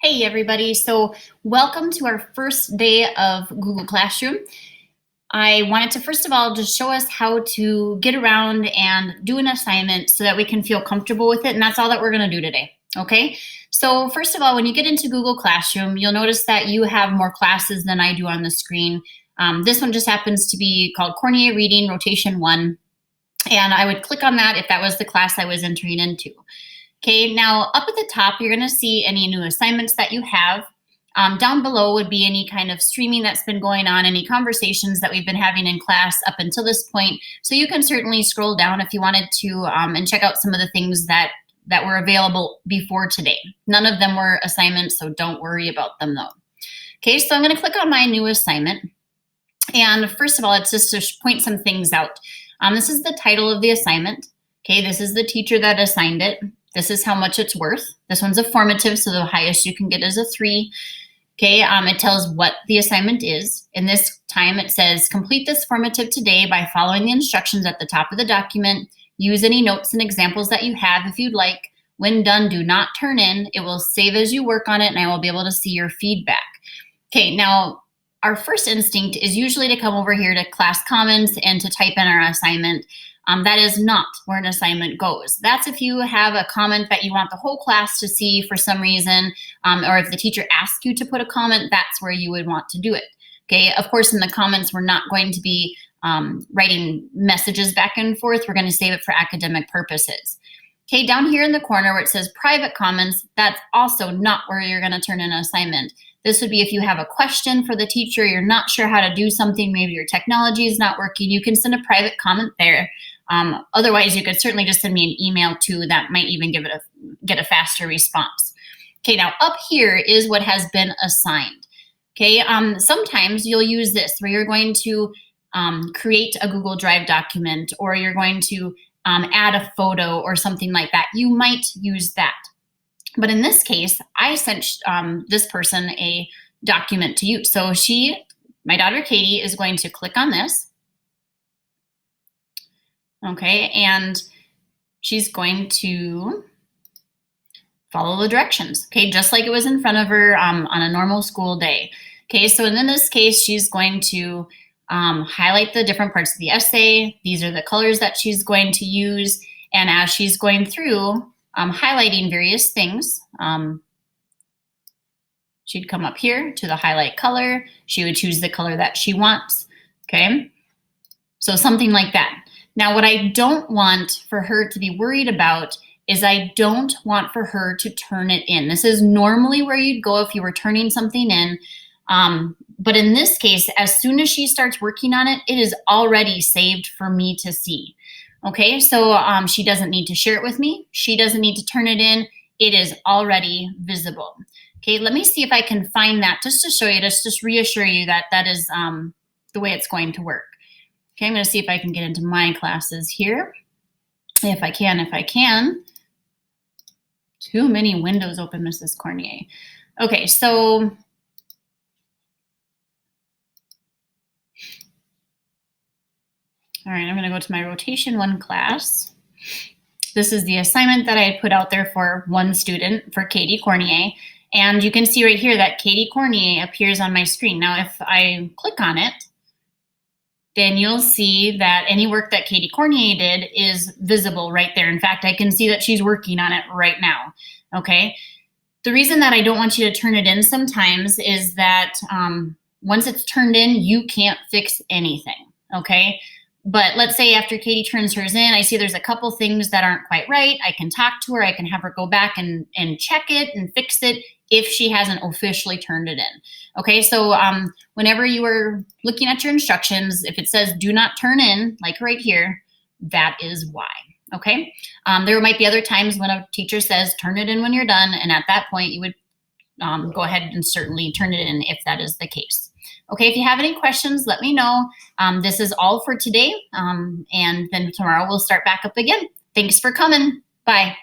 Hey everybody, so welcome to our first day of Google Classroom. I wanted to first of all just show us how to get around and do an assignment so that we can feel comfortable with it, and that's all that we're going to do today, okay? So first of all, when you get into Google Classroom, you'll notice that you have more classes than I do on the screen. This one just happens to be called Cornier Reading Rotation 1, and I would click on that if that was the class I was entering into. Okay, now up at the top, you're going to see any new assignments that you have. Down below would be any kind of streaming that's been going on, any conversations that we've been having in class up until this point. So you can certainly scroll down if you wanted to and check out some of the things that were available before today. None of them were assignments, so don't worry about them though. Okay, so I'm going to click on my new assignment. And first of all, it's just to point some things out. This is the title of the assignment. Okay, this is the teacher that assigned it. This is how much it's worth. This one's a formative, so the highest you can get is a 3. Okay, it tells what the assignment is. In this time, it says, complete this formative today by following the instructions at the top of the document. Use any notes and examples that you have if you'd like. When done, do not turn in. It will save as you work on it, and I will be able to see your feedback. Okay, now, our first instinct is usually to come over here to class comments and to type in our assignment. That is not where an assignment goes. That's if you have a comment that you want the whole class to see for some reason, or if the teacher asks you to put a comment, that's where you would want to do it. Okay, of course, in the comments, we're not going to be writing messages back and forth. We're going to save it for academic purposes. Okay, down here in the corner where it says private comments, that's also not where you're going to turn in an assignment. This would be if you have a question for the teacher, you're not sure how to do something, maybe your technology is not working, you can send a private comment there. Otherwise, you could certainly just send me an email too. That might even get a faster response. Okay, now up here is what has been assigned. Okay, sometimes you'll use this where you're going to create a Google Drive document, or you're going to add a photo or something like that. You might use that. But in this case, I sent this person a document to use. So my daughter Katie, is going to click on this. Okay, and she's going to follow the directions, okay, just like it was in front of her on a normal school day. Okay, so in this case, she's going to highlight the different parts of the essay. These are the colors that she's going to use. And as she's going through highlighting various things, she'd come up here to the highlight color. She would choose the color that she wants, okay? So something like that. Now, what I don't want for her to be worried about is I don't want for her to turn it in. This is normally where you'd go if you were turning something in. But in this case, as soon as she starts working on it, it is already saved for me to see. Okay, so she doesn't need to share it with me. She doesn't need to turn it in. It is already visible. Okay, let me see if I can find that just to show you, just reassure you that that is the way it's going to work. Okay, I'm going to see if I can get into my classes here. If I can. Too many windows open, Mrs. Cornier. Okay, so all right, I'm going to go to my rotation 1 class. This is the assignment that I put out there for one student, for Katie Cornier. And you can see right here that Katie Cornier appears on my screen. Now, if I click on it, then you'll see that any work that Katie Cornier did is visible right there. In fact, I can see that she's working on it right now, okay? The reason that I don't want you to turn it in sometimes is that once it's turned in, you can't fix anything, okay? But let's say after Katie turns hers in, I see there's a couple things that aren't quite right. I can talk to her. I can have her go back and check it and fix it if she hasn't officially turned it in. Okay, so whenever you are looking at your instructions, if it says do not turn in, like right here, that is why. Okay, there might be other times when a teacher says turn it in when you're done, and at that point you would go ahead and certainly turn it in if that is the case. Okay, if you have any questions, let me know. This is all for today, and then tomorrow we'll start back up again. Thanks for coming. Bye.